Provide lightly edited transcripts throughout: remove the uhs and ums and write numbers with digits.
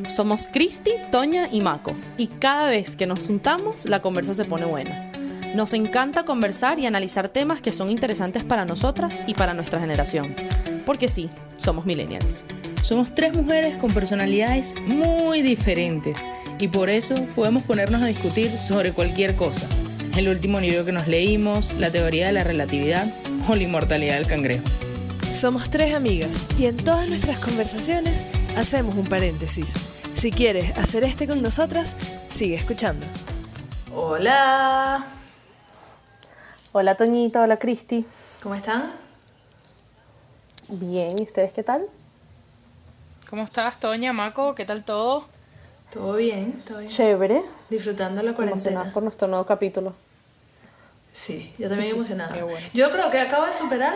Somos Cristi, Toña y Mako, y cada vez que nos juntamos la conversa se pone buena. Nos encanta conversar y analizar temas que son interesantes para nosotras y para nuestra generación, porque sí, somos millennials. Somos tres mujeres con personalidades muy diferentes y por eso podemos ponernos a discutir sobre cualquier cosa. El último libro que nos leímos, la teoría de la relatividad o la inmortalidad del cangrejo. Somos tres amigas y en todas nuestras conversaciones hacemos un paréntesis. Si quieres hacer este con nosotras, sigue escuchando. Hola. Hola Toñita, hola Cristi. ¿Cómo están? Bien, ¿y ustedes qué tal? ¿Cómo estás, Toña, Mako? ¿Qué tal todo? Todo bien, todo bien. Chévere. Disfrutando la Emocionada cuarentena. por nuestro nuevo capítulo. Sí, yo también emocionada. Qué bueno. Yo creo que acabo de superar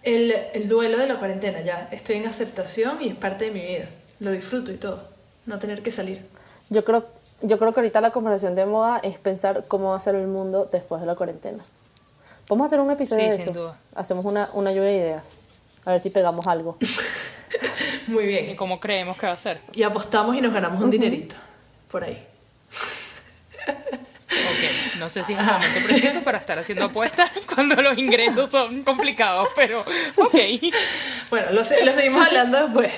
el duelo de la cuarentena ya. Estoy en aceptación y es parte de mi vida. Lo disfruto y todo. No tener que salir. Yo creo que ahorita la conversación de moda es pensar cómo va a ser el mundo después de la cuarentena. Vamos a hacer un episodio Sí, de sin eso. duda. Hacemos una lluvia de ideas. A ver si pegamos algo. Muy ¿Y bien. cómo creemos que va a ser? Y apostamos y nos ganamos un dinerito. Por ahí. Ok, no sé si es el momento preciso para estar haciendo apuestas cuando los ingresos son complicados, pero ok. Bueno, lo seguimos hablando después.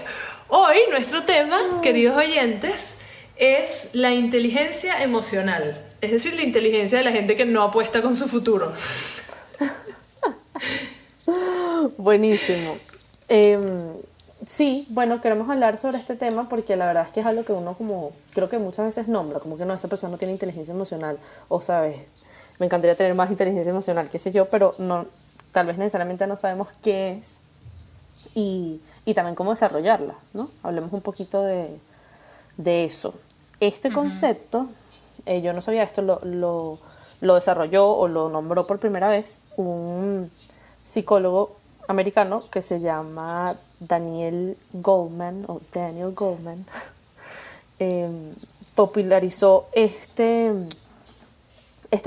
Hoy nuestro tema, queridos oyentes, es la inteligencia emocional. Es decir, la inteligencia de la gente que no apuesta con su futuro. Buenísimo. Sí, bueno, queremos hablar sobre este tema porque la verdad es que es algo que uno como, creo que muchas veces nombra, como que no, esa persona no tiene inteligencia emocional, o sabes, me encantaría tener más inteligencia emocional, qué sé yo, pero no, tal vez necesariamente no sabemos qué es y también cómo desarrollarla, ¿no? Hablemos un poquito de eso. Este concepto, yo no sabía esto, lo desarrolló o lo nombró por primera vez un psicólogo americano que se llama Daniel Goleman. Popularizó este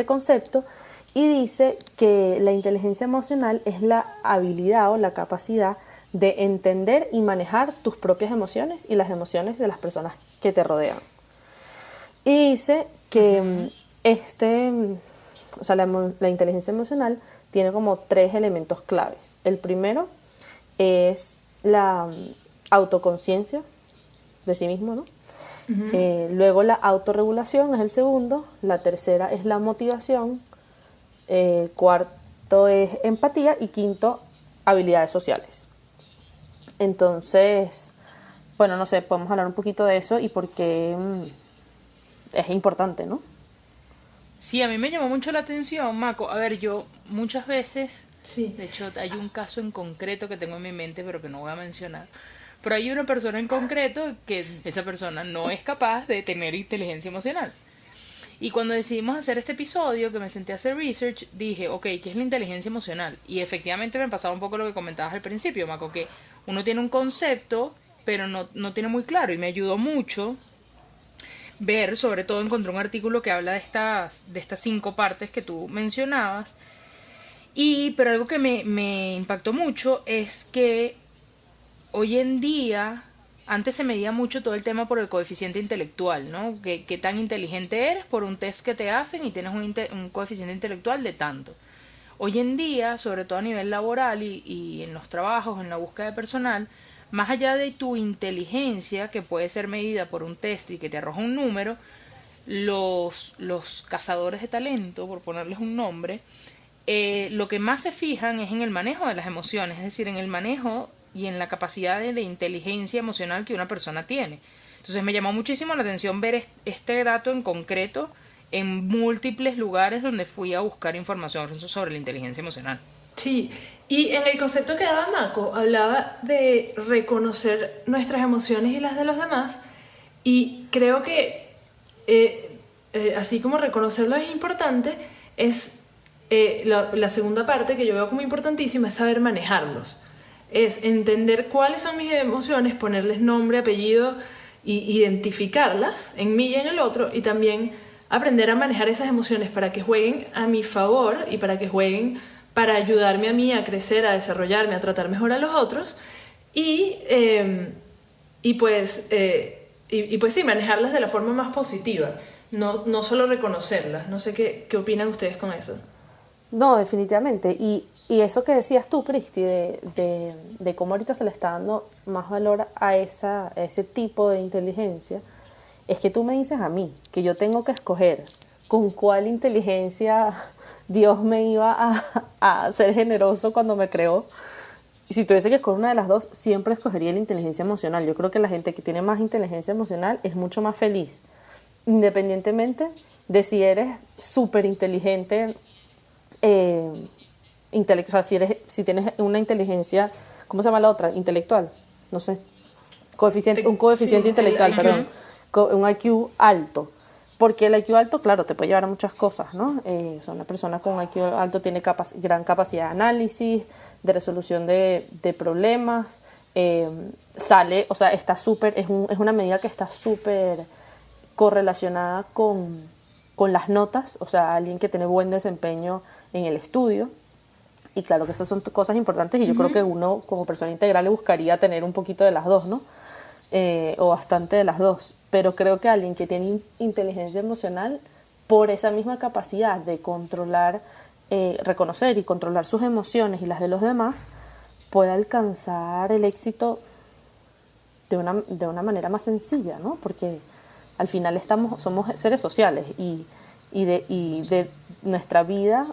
concepto y dice que la inteligencia emocional es la habilidad o la capacidad de entender y manejar tus propias emociones y las emociones de las personas que te rodean. Y dice que la inteligencia emocional tiene como tres elementos claves. El primero es la autoconciencia de sí mismo, ¿no? Luego la autorregulación es el segundo. La tercera es la motivación. Cuarto es empatía. Y quinto, habilidades sociales. Entonces, bueno, no sé, podemos hablar un poquito de eso y por qué es importante, ¿no? Sí, a mí me llamó mucho la atención, Mako. A ver, yo muchas veces, Sí. de hecho hay un caso en concreto que tengo en mi mente, pero que no voy a mencionar. Pero hay una persona en concreto que esa persona no es capaz de tener inteligencia emocional. Y cuando decidimos hacer este episodio, que me senté a hacer research, dije, ok, ¿qué es la inteligencia emocional? Y efectivamente me pasaba un poco lo que comentabas al principio, Mako, que uno tiene un concepto, pero no tiene muy claro. Y me ayudó mucho ver, sobre todo encontré un artículo que habla de estas 5 partes que tú mencionabas. Pero algo que me impactó mucho es que hoy en día, antes se medía mucho todo el tema por el coeficiente intelectual, ¿no? ¿Qué tan inteligente eres por un test que te hacen y tienes un coeficiente intelectual de tanto? Hoy en día, sobre todo a nivel laboral y en los trabajos, en la búsqueda de personal, más allá de tu inteligencia, que puede ser medida por un test y que te arroja un número, los cazadores de talento, por ponerles un nombre, lo que más se fijan es en el manejo de las emociones, es decir, en el manejo y en la capacidad de inteligencia emocional que una persona tiene. Entonces me llamó muchísimo la atención ver este dato en concreto en múltiples lugares donde fui a buscar información sobre la inteligencia emocional. Sí, y en el concepto que daba Mako, hablaba de reconocer nuestras emociones y las de los demás, y creo que así como reconocerlo es importante, es la segunda parte que yo veo como importantísima, es saber manejarlos, es entender cuáles son mis emociones, ponerles nombre, apellido, y identificarlas en mí y en el otro, y también aprender a manejar esas emociones para que jueguen a mi favor y para que jueguen para ayudarme a mí a crecer, a desarrollarme, a tratar mejor a los otros y pues y pues sí, manejarlas de la forma más positiva, no solo reconocerlas. No sé qué opinan ustedes con eso. No, definitivamente. Y eso que decías tú, Cristi, de cómo ahorita se le está dando más valor a ese tipo de inteligencia, es que tú me dices a mí que yo tengo que escoger con cuál inteligencia Dios me iba a ser generoso cuando me creó. Y si tuviese que escoger una de las dos, siempre escogería la inteligencia emocional. Yo creo que la gente que tiene más inteligencia emocional es mucho más feliz, independientemente de si eres súper inteligente, o sea, si tienes una inteligencia, ¿cómo se llama la otra? Intelectual, no sé. Un coeficiente Sí, intelectual, el IQ. perdón. Un IQ alto. Porque el IQ alto, claro, te puede llevar a muchas cosas, ¿no? O sea, una persona con IQ alto tiene gran capacidad de análisis, de resolución de problemas, o sea, es una medida que está súper correlacionada con las notas, o sea, alguien que tiene buen desempeño en el estudio. Y claro que esas son cosas importantes y yo creo que uno como persona integral le buscaría tener un poquito de las dos, ¿no? O bastante de las dos. Pero creo que alguien que tiene inteligencia emocional, por esa misma capacidad de controlar, reconocer y controlar sus emociones y las de los demás, puede alcanzar el éxito de una manera más sencilla, ¿no? Porque al final somos seres sociales y de nuestra vida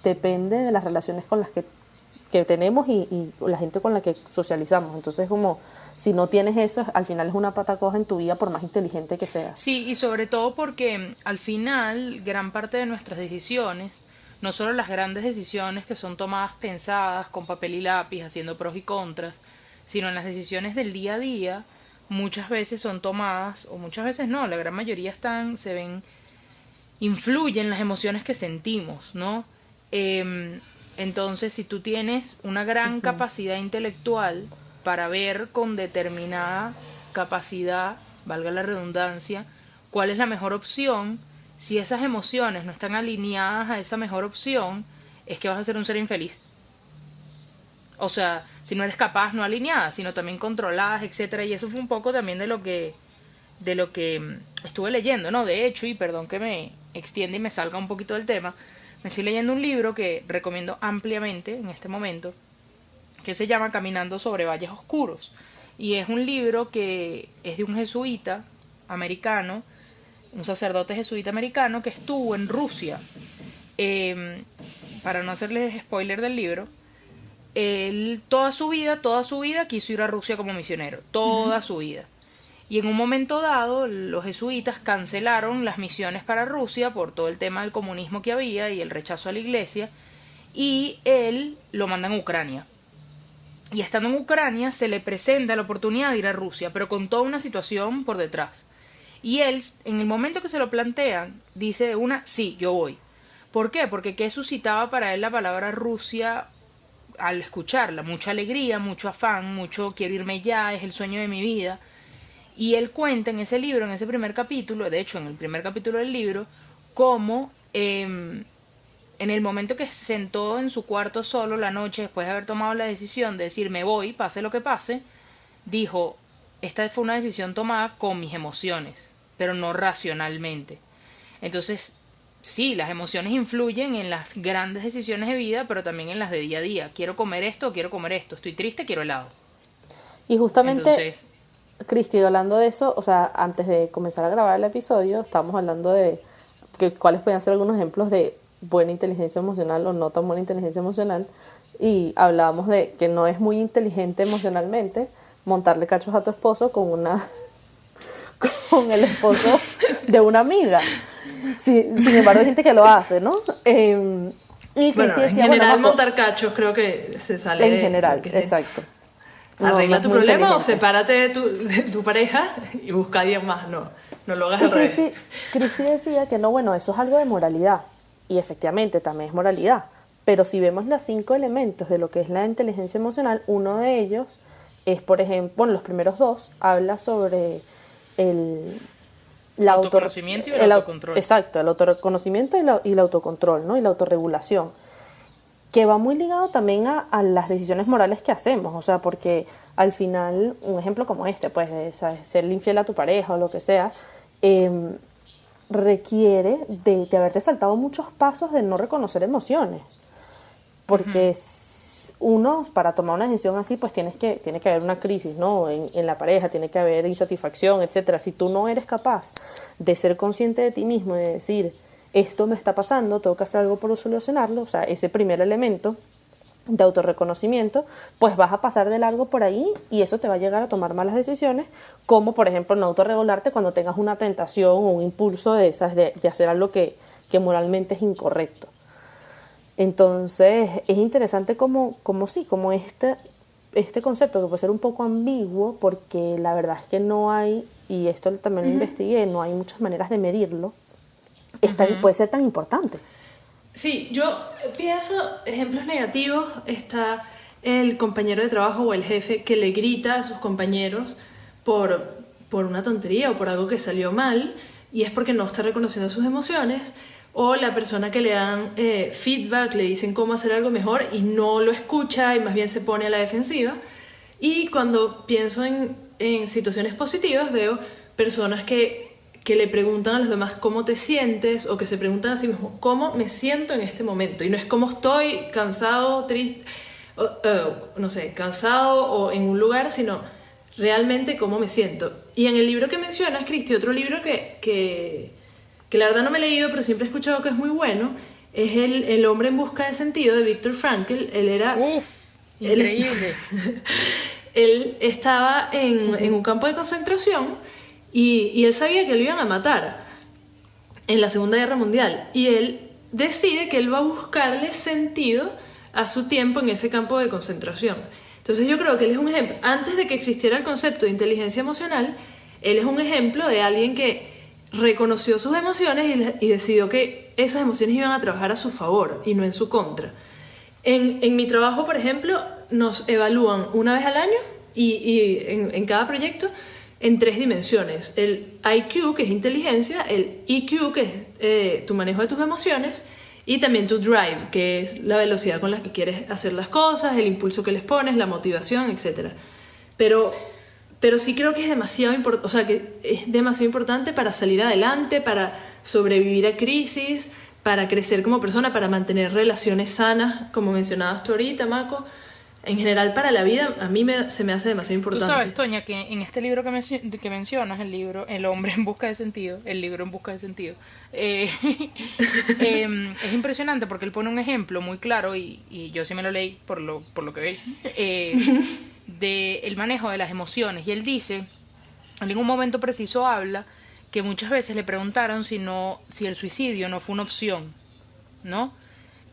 depende de las relaciones con las que tenemos y la gente con la que socializamos. Entonces, como si no tienes eso, al final es una pata coja en tu vida por más inteligente que seas. Sí, y sobre todo porque al final gran parte de nuestras decisiones, no solo las grandes decisiones que son tomadas pensadas con papel y lápiz, haciendo pros y contras, sino en las decisiones del día a día, muchas veces son tomadas, o muchas veces no, la gran mayoría influyen las emociones que sentimos, ¿no? Entonces, si tú tienes una gran capacidad intelectual para ver con determinada capacidad, valga la redundancia, cuál es la mejor opción, si esas emociones no están alineadas a esa mejor opción, es que vas a ser un ser infeliz. O sea, si no eres capaz, no alineadas, sino también controladas, etcétera. Y eso fue un poco también de lo que estuve leyendo, ¿no? De hecho, y perdón que me extienda y me salga un poquito del tema, me estoy leyendo un libro que recomiendo ampliamente en este momento, que se llama Caminando sobre valles oscuros. Y es un libro que es de un jesuita americano, un sacerdote jesuita americano que estuvo en Rusia. Para no hacerles spoiler del libro, él toda su vida quiso ir a Rusia como misionero, toda su vida. Y en un momento dado, los jesuitas cancelaron las misiones para Rusia por todo el tema del comunismo que había y el rechazo a la iglesia, y él lo mandan a Ucrania. Y estando en Ucrania se le presenta la oportunidad de ir a Rusia, pero con toda una situación por detrás. Y él, en el momento que se lo plantean, dice de una, sí, yo voy. ¿Por qué? Porque ¿qué suscitaba para él la palabra Rusia al escucharla? Mucha alegría, mucho afán, mucho quiero irme ya, es el sueño de mi vida. Y él cuenta en ese libro, en ese primer capítulo, de hecho en el primer capítulo del libro, cómo en el momento que se sentó en su cuarto solo la noche, después de haber tomado la decisión de decir me voy, pase lo que pase, dijo, esta fue una decisión tomada con mis emociones, pero no racionalmente. Entonces, sí, las emociones influyen en las grandes decisiones de vida, pero también en las de día a día. Quiero comer esto, quiero comer esto. Estoy triste, quiero helado. Y justamente, Entonces, Cristi, hablando de eso, o sea, antes de comenzar a grabar el episodio, estábamos hablando de cuáles pueden ser algunos ejemplos de buena inteligencia emocional o no tan buena inteligencia emocional, y hablábamos de que no es muy inteligente emocionalmente montarle cachos a tu esposo con el esposo de una amiga. Sin embargo, hay gente que lo hace, ¿no? Y Bueno, Cristi en decía, general bueno, montar cachos creo que se sale en de... general, porque exacto. Arregla No tu es muy problema o inteligente. sepárate de tu pareja y busca a alguien más. No lo hagas Y al revés. Cristi decía que no, bueno, eso es algo de moralidad. Y efectivamente también es moralidad. Pero si vemos los 5 elementos de lo que es la inteligencia emocional, uno de ellos es, por ejemplo, bueno, los primeros dos, habla sobre el autoconocimiento y el autocontrol. Exacto, el autorreconocimiento y el autocontrol, ¿no? Y la autorregulación. que va muy ligado también a las decisiones morales que hacemos, o sea, porque al final, un ejemplo como este, pues, de, ¿sabes?, ser infiel a tu pareja o lo que sea, requiere de haberte saltado muchos pasos de no reconocer emociones, porque uno, para tomar una decisión así, pues tiene que haber una crisis, ¿no?, en la pareja, tiene que haber insatisfacción, etcétera. Si tú no eres capaz de ser consciente de ti mismo y de decir, esto me está pasando, tengo que hacer algo por solucionarlo, o sea, ese primer elemento de autorreconocimiento, pues vas a pasar de largo por ahí y eso te va a llegar a tomar malas decisiones, como por ejemplo no autorregularte cuando tengas una tentación o un impulso de esas de hacer algo que moralmente es incorrecto. Entonces es interesante como este concepto que puede ser un poco ambiguo, porque la verdad es que no hay, y esto también lo investigué, no hay muchas maneras de medirlo, puede ser tan importante. Sí, yo pienso ejemplos negativos. Está el compañero de trabajo o el jefe que le grita a sus compañeros por una tontería o por algo que salió mal, y es porque no está reconociendo sus emociones. O la persona que le dan feedback, le dicen cómo hacer algo mejor y no lo escucha y más bien se pone a la defensiva. Y cuando pienso en situaciones positivas, veo personas que le preguntan a los demás cómo te sientes, o que se preguntan a sí mismos cómo me siento en este momento. Y no es cómo estoy, cansado, triste, no sé, cansado o en un lugar, sino realmente cómo me siento. Y en el libro que mencionas, Cristi, otro libro que la verdad no me he leído, pero siempre he escuchado que es muy bueno, es El hombre en busca de sentido, de Viktor Frankl. Él era... Increíble. Él estaba en un campo de concentración y él sabía que lo iban a matar en la Segunda Guerra Mundial. Y él decide que él va a buscarle sentido a su tiempo en ese campo de concentración. Entonces yo creo que él es un ejemplo. Antes de que existiera el concepto de inteligencia emocional, él es un ejemplo de alguien que reconoció sus emociones y decidió que esas emociones iban a trabajar a su favor y no en su contra. En mi trabajo, por ejemplo, nos evalúan una vez al año y en cada proyecto en 3 dimensiones: el IQ, que es inteligencia, el EQ, que es tu manejo de tus emociones, y también tu drive, que es la velocidad con la que quieres hacer las cosas, el impulso que les pones, la motivación, etc. Pero sí creo que es demasiado importante, o sea, que es demasiado importante para salir adelante, para sobrevivir a crisis, para crecer como persona, para mantener relaciones sanas, como mencionabas tú ahorita, Mako. En general, para la vida, a mí se me hace demasiado importante. Tú sabes, Toña, que en este libro que mencionas, el libro El hombre en busca de sentido, el libro en busca de sentido, es impresionante porque él pone un ejemplo muy claro, y yo sí me lo leí por lo que veis, del manejo de las emociones. Y él dice, en un momento preciso habla que muchas veces le preguntaron si el suicidio no fue una opción, ¿no?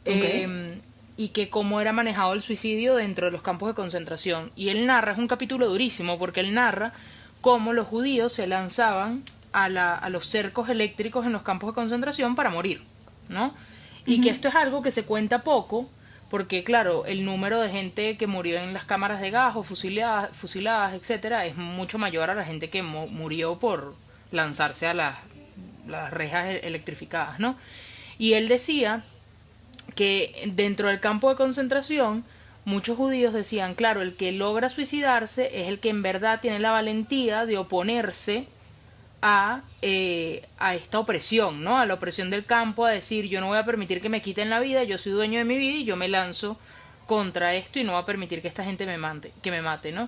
Okay. Y que cómo era manejado el suicidio dentro de los campos de concentración. Y él narra, es un capítulo durísimo, porque él narra cómo los judíos se lanzaban a los cercos eléctricos en los campos de concentración para morir, ¿no? Y que esto es algo que se cuenta poco, porque claro, el número de gente que murió en las cámaras de gas o fusiladas, etcétera, es mucho mayor a la gente que murió por lanzarse a las rejas electrificadas, ¿no? Y él decía que dentro del campo de concentración muchos judíos decían, claro, el que logra suicidarse es el que en verdad tiene la valentía de oponerse a esta opresión, ¿no? A la opresión del campo, a decir, yo no voy a permitir que me quiten la vida, yo soy dueño de mi vida y yo me lanzo contra esto y no voy a permitir que esta gente me mate, ¿no?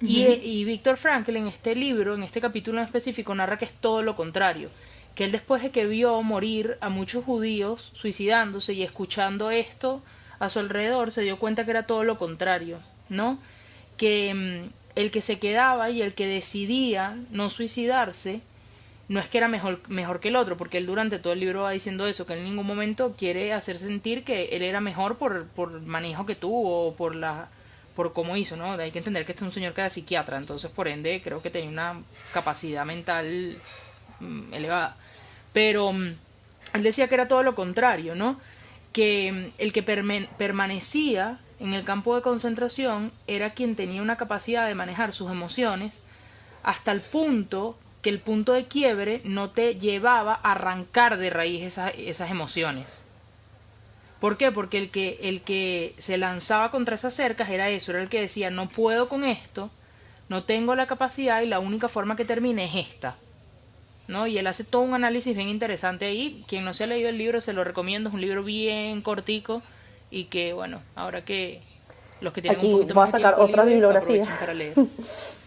Uh-huh. Y Viktor Frankl en este libro, en este capítulo en específico, narra que es todo lo contrario, que él, después de que vio morir a muchos judíos suicidándose y escuchando esto a su alrededor, se dio cuenta que era todo lo contrario, ¿no? Que el que se quedaba y el que decidía no suicidarse no es que era mejor que el otro, porque él durante todo el libro va diciendo eso, que en ningún momento quiere hacer sentir que él era mejor por el manejo que tuvo o por cómo hizo, ¿no? Hay que entender que este es un señor que era psiquiatra, entonces por ende creo que tenía una capacidad mental elevada. Pero él decía que era todo lo contrario, ¿no? Que el que permanecía en el campo de concentración era quien tenía una capacidad de manejar sus emociones hasta el punto que el punto de quiebre no te llevaba a arrancar de raíz esas emociones. ¿Por qué? Porque el que se lanzaba contra esas cercas era eso, era el que decía, no puedo con esto, no tengo la capacidad y la única forma que termine es esta, ¿no? Y él hace todo un análisis bien interesante ahí. Quien no se ha leído el libro se lo recomiendo, es un libro bien cortico y que, bueno, ahora que los que tienen Aquí un poquito voy a más de sacar tiempo otra libre, bibliografía. aprovechen para leer.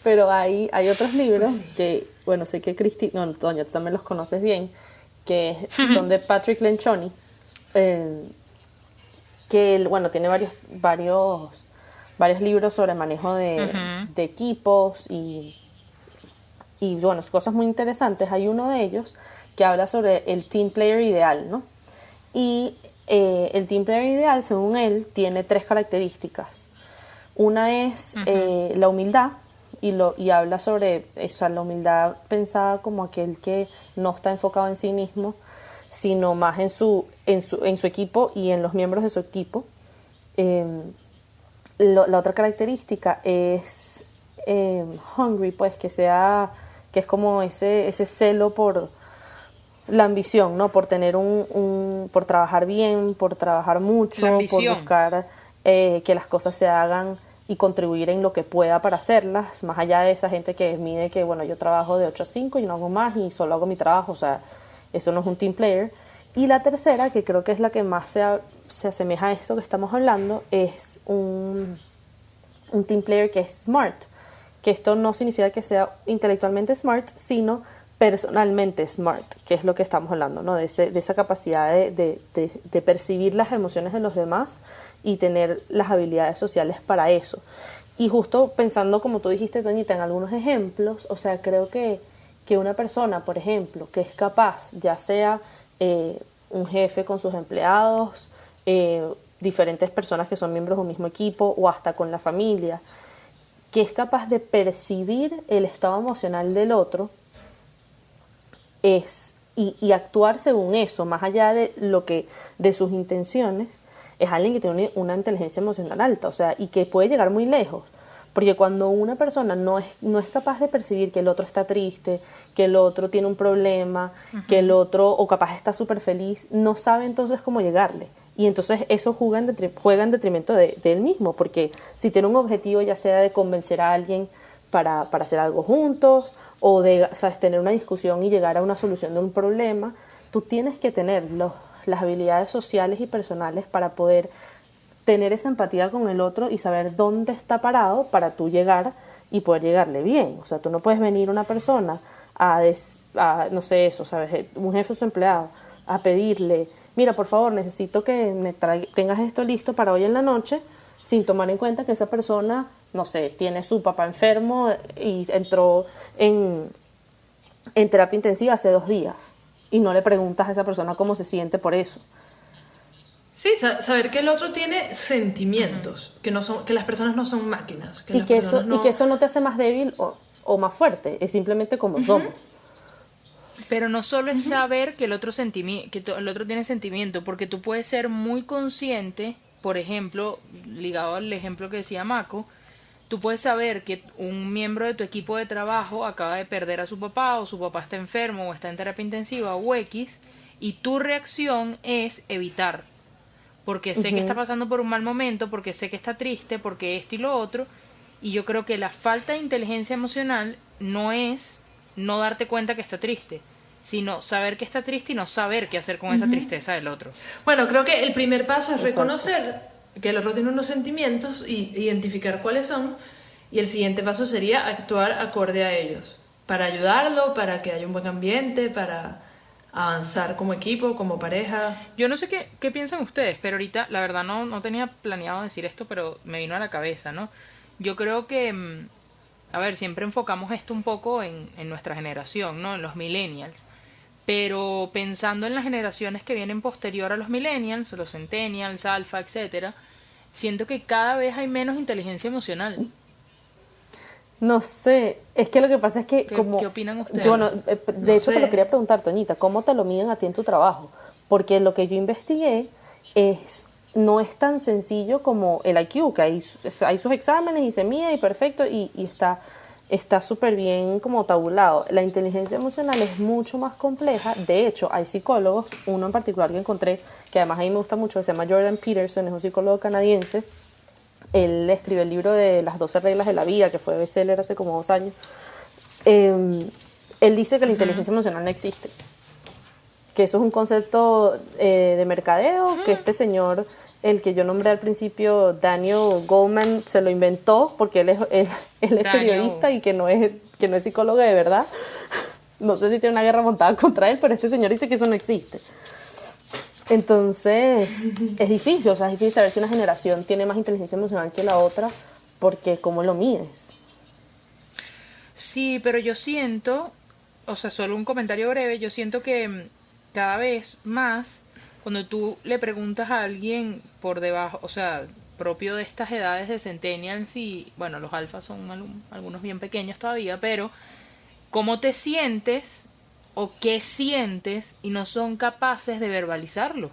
Pero hay otros libros Pues sí. que, bueno, sé que Cristina, no, Toña, tú también los conoces bien, que son de Patrick Lencioni, que él, bueno, tiene varios libros sobre manejo de equipos y, bueno, cosas muy interesantes. Hay uno de ellos que habla sobre el team player ideal, ¿no? Y el team player ideal, según él, tiene 3 características. Una es la humildad, y habla sobre eso, la humildad pensada como aquel que no está enfocado en sí mismo, sino más en su equipo y en los miembros de su equipo. La otra característica es hungry, pues que es como ese celo por la ambición, ¿no? Por tener por trabajar bien, por trabajar mucho, La por ambición. buscar que las cosas se hagan y contribuir en lo que pueda para hacerlas, más allá de esa gente que mide que, bueno, yo trabajo de 8 a 5 y no hago más y solo hago mi trabajo, o sea, eso no es un team player. Y la tercera, que creo que es la que más se asemeja a esto que estamos hablando, es un team player que es smart, que esto no significa que sea intelectualmente smart, sino personalmente smart, que es lo que estamos hablando, ¿no? De esa capacidad de percibir las emociones de los demás y tener las habilidades sociales para eso. Y justo pensando, como tú dijiste, Toñita, en algunos ejemplos, o sea, creo que una persona, por ejemplo, que es capaz, ya sea un jefe con sus empleados, diferentes personas que son miembros de un mismo equipo o hasta con la familia, que es capaz de percibir el estado emocional del otro y actuar según eso, más allá de sus intenciones, es alguien que tiene una inteligencia emocional alta, o sea, y que puede llegar muy lejos. Porque cuando una persona no es capaz de percibir que el otro está triste, que el otro tiene un problema, que el otro, o capaz está súper feliz, no sabe entonces cómo llegarle. Y entonces eso juega en detrimento de él mismo, porque si tiene un objetivo, ya sea de convencer a alguien para hacer algo juntos, o de, ¿sabes?, tener una discusión y llegar a una solución de un problema, tú tienes que tener las habilidades sociales y personales para poder tener esa empatía con el otro y saber dónde está parado para tú llegar y poder llegarle bien. O sea, tú no puedes venir una persona a no sé eso, ¿sabes?, un jefe o su empleado, a pedirle, mira, por favor, necesito que tengas esto listo para hoy en la noche, sin tomar en cuenta que esa persona, no sé, tiene su papá enfermo y entró en terapia intensiva hace 2 días y no le preguntas a esa persona cómo se siente por eso. Sí, saber que el otro tiene sentimientos, que las personas no son máquinas. Y que eso no te hace más débil o más fuerte, es simplemente como somos. Pero no solo es saber que el otro el otro tiene sentimiento, porque tú puedes ser muy consciente, por ejemplo, ligado al ejemplo que decía Mako, tú puedes saber que un miembro de tu equipo de trabajo acaba de perder a su papá, o su papá está enfermo, o está en terapia intensiva, o X, y tu reacción es evitar, porque sé que está pasando por un mal momento, porque sé que está triste, porque esto y lo otro, y yo creo que la falta de inteligencia emocional no es no darte cuenta que está triste, sino saber que está triste y no saber qué hacer con esa tristeza del otro. Bueno, creo que el primer paso es reconocer que el otro tiene unos sentimientos y identificar cuáles son, y el siguiente paso sería actuar acorde a ellos, para ayudarlo, para que haya un buen ambiente, para avanzar como equipo, como pareja. Yo no sé qué piensan ustedes, pero ahorita la verdad no tenía planeado decir esto, pero me vino a la cabeza, ¿no? Yo creo que, a ver, siempre enfocamos esto un poco en nuestra generación, ¿no? En los millennials. Pero pensando en las generaciones que vienen posterior a los millennials, los centennials, alfa, etcétera, siento que cada vez hay menos inteligencia emocional. No sé, es que lo que pasa es que ¿Qué opinan ustedes? Bueno, de hecho te lo quería preguntar, Toñita, ¿cómo te lo miden a ti en tu trabajo? Porque lo que yo investigué no es tan sencillo como el IQ, que hay sus exámenes y se mide y perfecto y está está súper bien como tabulado. La inteligencia emocional es mucho más compleja. De hecho, hay psicólogos, uno en particular que encontré, que además a mí me gusta mucho, que se llama Jordan Peterson, es un psicólogo canadiense. Él escribió el libro de las 12 reglas de la vida, que fue bestseller hace como 2 años. Él dice que la inteligencia emocional no existe, que eso es un concepto de mercadeo, que este señor, el que yo nombré al principio, Daniel Goleman, se lo inventó porque él es periodista y que no es psicólogo de verdad. No sé si tiene una guerra montada contra él, pero este señor dice que eso no existe. Entonces, es difícil, o sea, es difícil saber si una generación tiene más inteligencia emocional que la otra, porque ¿cómo lo mides? Sí, pero yo siento, o sea, solo un comentario breve, yo siento que cada vez más, cuando tú le preguntas a alguien por debajo, o sea, propio de estas edades de centennials y, bueno, los alfas son algunos bien pequeños todavía, pero ¿cómo te sientes o qué sientes? Y no son capaces de verbalizarlo.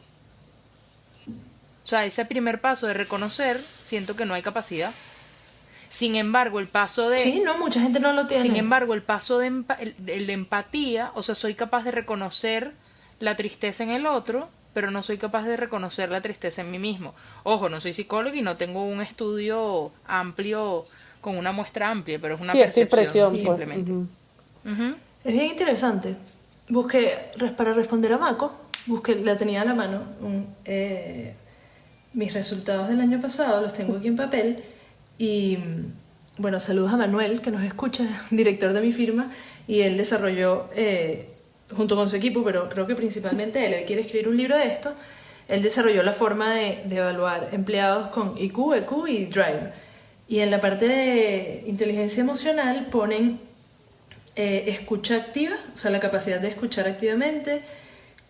O sea, ese primer paso de reconocer, siento que no hay capacidad. Sin embargo, el paso de... Sí, no, mucha gente no lo tiene. Sin embargo, el paso de el de empatía, o sea, soy capaz de reconocer la tristeza en el otro, pero no soy capaz de reconocer la tristeza en mí mismo. Ojo, no soy psicólogo y no tengo un estudio amplio, con una muestra amplia, pero es una percepción simplemente. Es bien interesante. Para responder a Mako, la tenía a la mano, mis resultados del año pasado, los tengo aquí en papel, y bueno, saludos a Manuel, que nos escucha, director de mi firma, y él desarrolló, junto con su equipo, pero creo que principalmente él quiere escribir un libro de esto, él desarrolló la forma de evaluar empleados con IQ, EQ y Drive. Y en la parte de inteligencia emocional ponen escucha activa, o sea, la capacidad de escuchar activamente,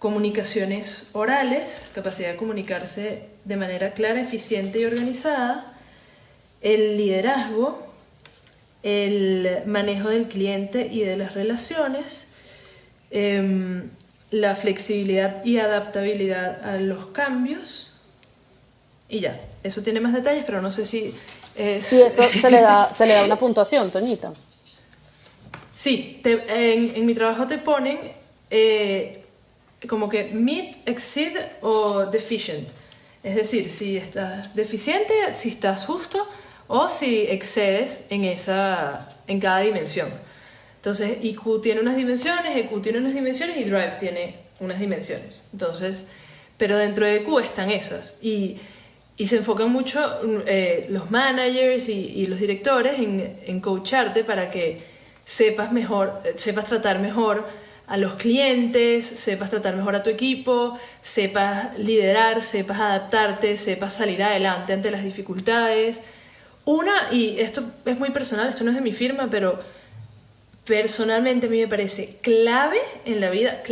comunicaciones orales, capacidad de comunicarse de manera clara, eficiente y organizada, el liderazgo, el manejo del cliente y de las relaciones, la flexibilidad y adaptabilidad a los cambios, y ya. Eso tiene más detalles, pero no sé si es... Y eso se le da una puntuación, Toñita. Sí, en mi trabajo te ponen como que meet, exceed o deficient. Es decir, si estás deficiente, si estás justo o si excedes en cada dimensión. Entonces, IQ tiene unas dimensiones, EQ tiene unas dimensiones y Drive tiene unas dimensiones. Entonces, pero dentro de EQ están esas. Y se enfocan mucho los managers y los directores en coacharte para que sepas tratar mejor a los clientes, sepas tratar mejor a tu equipo, sepas liderar, sepas adaptarte, sepas salir adelante ante las dificultades. Y esto es muy personal, esto no es de mi firma, pero personalmente a mí me parece clave en la vida,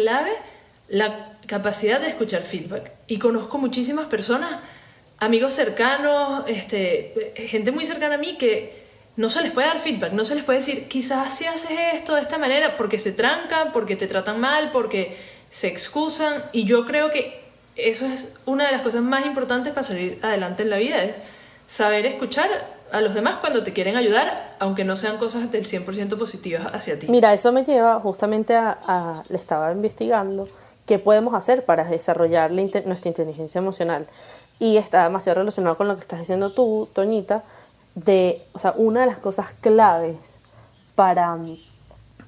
la capacidad de escuchar feedback. Y conozco muchísimas personas, amigos cercanos, gente muy cercana a mí que no se les puede dar feedback, no se les puede decir, quizás si haces esto de esta manera, porque se trancan, porque te tratan mal, porque se excusan. Y yo creo que eso es una de las cosas más importantes para salir adelante en la vida, es saber escuchar a los demás cuando te quieren ayudar, aunque no sean cosas del 100% positivas hacia ti. Mira, eso me lleva justamente le estaba investigando qué podemos hacer para desarrollar nuestra inteligencia emocional. Y está demasiado relacionado con lo que estás diciendo tú, Toñita, o sea, una de las cosas claves para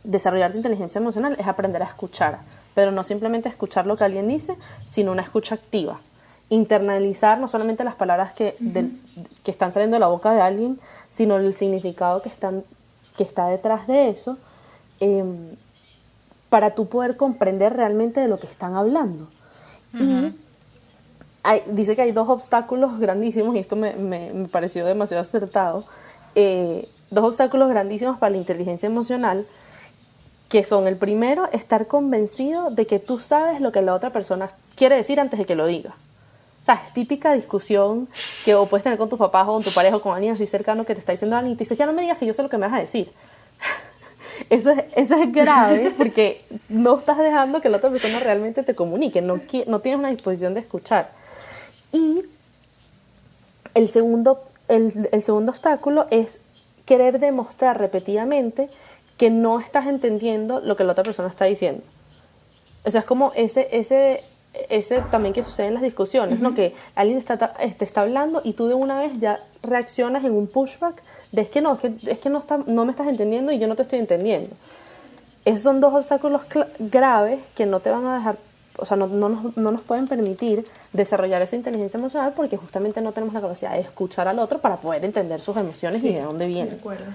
desarrollar tu inteligencia emocional es aprender a escuchar, pero no simplemente escuchar lo que alguien dice, sino una escucha activa. Internalizar no solamente las palabras que están saliendo de la boca de alguien, sino el significado que está detrás de eso, para tú poder comprender realmente de lo que están hablando. Y dice que hay 2 obstáculos grandísimos, y esto me pareció demasiado acertado, 2 obstáculos grandísimos para la inteligencia emocional, que son: el primero, estar convencido de que tú sabes lo que la otra persona quiere decir antes de que lo diga. O sea, es típica discusión que o puedes tener con tus papás o con tu pareja o con alguien así cercano que te está diciendo algo y te dices, ya no me digas que yo sé lo que me vas a decir. Eso es grave, porque no estás dejando que la otra persona realmente te comunique, no tienes una disposición de escuchar. Y el segundo obstáculo es querer demostrar repetidamente que no estás entendiendo lo que la otra persona está diciendo. O sea, es como ese también que sucede en las discusiones, ¿no? Que alguien te está hablando y tú de una vez ya reaccionas en un pushback de es que no me estás entendiendo y yo no te estoy entendiendo. Esos son dos obstáculos graves que no te van a dejar, o sea, no nos pueden permitir desarrollar esa inteligencia emocional porque justamente no tenemos la capacidad de escuchar al otro para poder entender sus emociones y de dónde vienen. De acuerdo.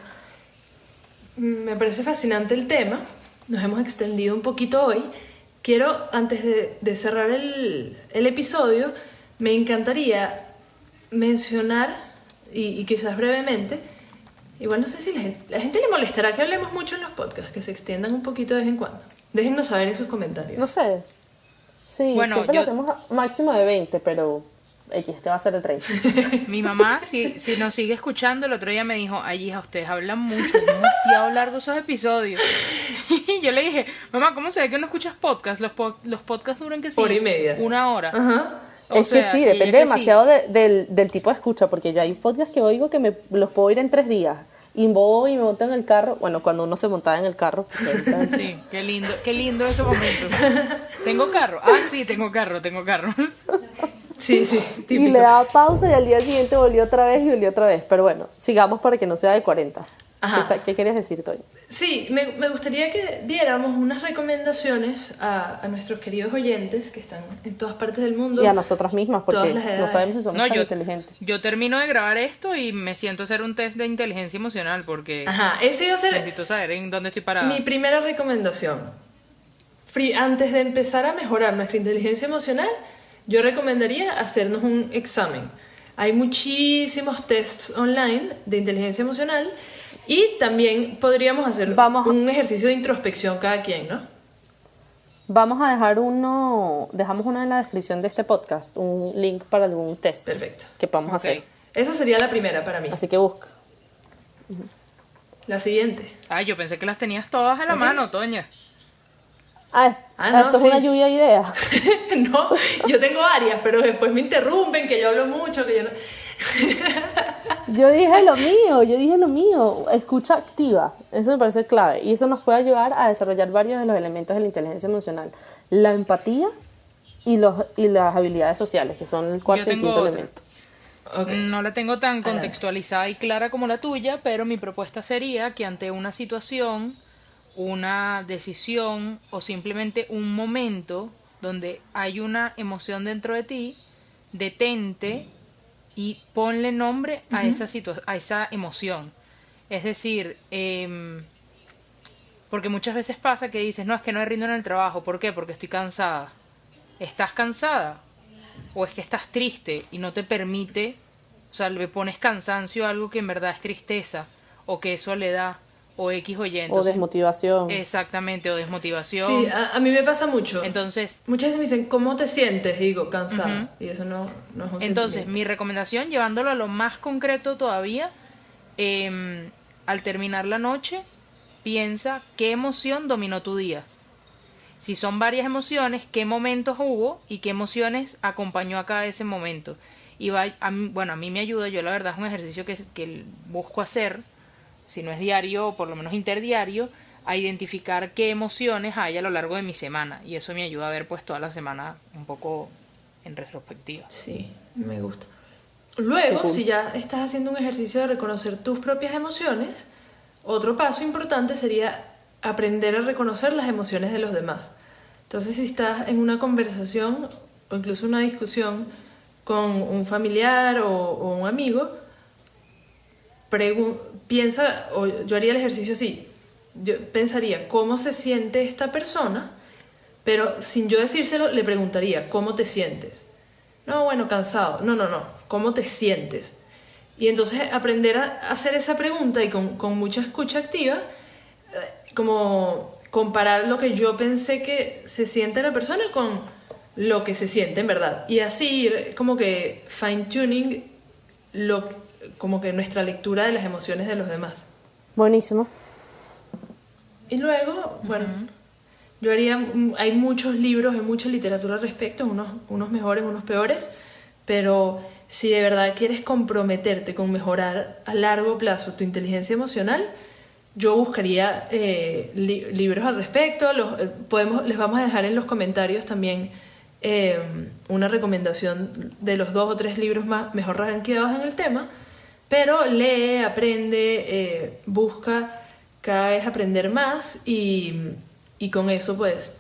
Me parece fascinante el tema. Nos hemos extendido un poquito hoy. Quiero, antes de cerrar el episodio, me encantaría mencionar, y quizás brevemente, igual no sé si la gente le molestará que hablemos mucho en los podcasts, que se extiendan un poquito de vez en cuando. Déjennos saber en sus comentarios. No sé. Sí, bueno, siempre lo hacemos máximo de 20, pero este va a ser de 30. Mi mamá, si nos sigue escuchando, el otro día me dijo, ay, hija, ustedes hablan mucho, es demasiado largo esos episodios. Y yo le dije, mamá, ¿cómo se ve que no escuchas podcast? Los podcasts duran que sí, hora y media. 1 hora. Ajá. Es que sí, depende demasiado del tipo de escucha, porque yo hay podcasts que oigo que los puedo oír en 3 días. Y voy y me monto en el carro, bueno, cuando uno se montaba en el carro. Sí, qué lindo ese momento. ¿Tengo carro? Ah, sí, tengo carro. Sí, típico. Y le daba pausa y al día siguiente volvió otra vez. Pero bueno, sigamos para que no sea de 40. Ajá. ¿Qué querías decir, Toño? Sí, me gustaría que diéramos unas recomendaciones a nuestros queridos oyentes que están en todas partes del mundo. Y a nosotras mismas, porque todas las no edades. sabemos si somos tan inteligentes. Yo termino de grabar esto y me siento a hacer un test de inteligencia emocional porque Ajá, ese iba a ser necesito saber en dónde estoy parada. mi primera recomendación. Antes de empezar a mejorar nuestra inteligencia emocional, yo recomendaría hacernos un examen. Hay muchísimos tests online de inteligencia emocional y también podríamos hacer un ejercicio de introspección cada quien, ¿no? Vamos a dejamos uno en la descripción de este podcast, un link para algún test. Perfecto. Que podamos hacer. Esa sería la primera para mí. Así que busca. La siguiente. Ay, yo pensé que las tenías todas a la mano, Toña. No, esto sí. Es una lluvia de ideas. No, yo tengo varias, pero después me interrumpen, que yo hablo mucho, que yo no... Yo dije lo mío. Escucha activa. Eso me parece clave. Y eso nos puede ayudar a desarrollar varios de los elementos de la inteligencia emocional. La empatía y las habilidades sociales, que son el cuarto y quinto elemento. Okay. No la tengo tan contextualizada y clara como la tuya, pero mi propuesta sería que ante una situación, una decisión o simplemente un momento donde hay una emoción dentro de ti, detente y ponle nombre a esa emoción. Es decir, porque muchas veces pasa que dices, no, es que no rindo en el trabajo. ¿Por qué? Porque estoy cansada. ¿Estás cansada? ¿O es que estás triste y no te permite, o sea, le pones cansancio a algo que en verdad es tristeza, o que es soledad, o X o Y? Entonces, o desmotivación. Exactamente, o desmotivación. Sí, a mí me pasa mucho. Entonces, muchas veces me dicen, ¿cómo te sientes? Y digo, cansada. Y eso no es un entonces, sentimiento. mi recomendación, llevándolo a lo más concreto todavía, al terminar la noche, piensa qué emoción dominó tu día. Si son varias emociones, qué momentos hubo y qué emociones acompañó a cada ese momento. Y a mí me ayuda, yo la verdad es un ejercicio que busco hacer, si no es diario o por lo menos interdiario, a identificar qué emociones hay a lo largo de mi semana. Y eso me ayuda a ver pues toda la semana un poco en retrospectiva. Sí, me gusta. Luego, si ya estás haciendo un ejercicio de reconocer tus propias emociones, otro paso importante sería aprender a reconocer las emociones de los demás. Entonces, si estás en una conversación o incluso una discusión con un familiar o un amigo, piensa, o yo haría el ejercicio así, yo pensaría cómo se siente esta persona, pero sin yo decírselo le preguntaría, ¿cómo te sientes? No, bueno, cansado. No, ¿cómo te sientes? Y entonces aprender a hacer esa pregunta y con mucha escucha activa, como comparar lo que yo pensé que se siente la persona con lo que se siente en verdad. Y así ir como que fine-tuning como que nuestra lectura de las emociones de los demás. Buenísimo. Y luego, bueno, yo hay muchos libros, hay mucha literatura al respecto, unos mejores, unos peores, pero si de verdad quieres comprometerte con mejorar a largo plazo tu inteligencia emocional, yo buscaría libros al respecto. Les vamos a dejar en los comentarios también una recomendación de los 2 o 3 libros mejor rankeados en el tema. Pero lee, aprende, busca cada vez aprender más y con eso pues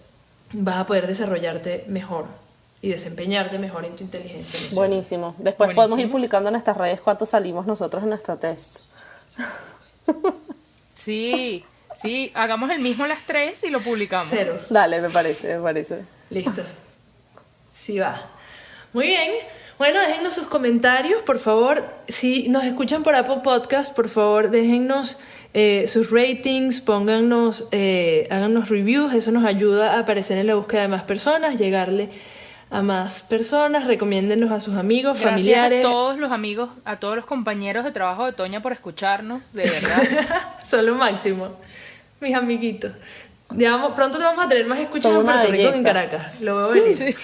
vas a poder desarrollarte mejor y desempeñarte mejor en tu inteligencia emocional. Buenísimo. Después podemos ir publicando en nuestras redes cuánto salimos nosotros en nuestro test. Sí, hagamos el mismo las 3 y lo publicamos. 0. Dale, me parece. Listo. Sí va. Muy bien. Bueno, déjennos sus comentarios, por favor. Si nos escuchan por Apple Podcast, por favor, déjennos sus ratings, háganos reviews. Eso nos ayuda a aparecer en la búsqueda de más personas, llegarle a más personas. Recomiéndennos a sus amigos, familiares. Gracias a todos los amigos, a todos los compañeros de trabajo de Toña por escucharnos, de verdad. Son lo máximo, mis amiguitos. Pronto te vamos a tener más escuchas en Puerto Rico que en Caracas. Lo veo venir. Sí.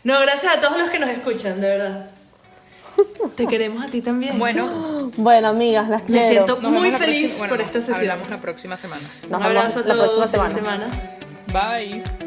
No, gracias a todos los que nos escuchan, de verdad. Te queremos a ti también. Bueno, amigas, las me quiero. siento muy feliz por esta sesión. Hablamos la próxima semana. Un abrazo a todos. La próxima semana. Bye.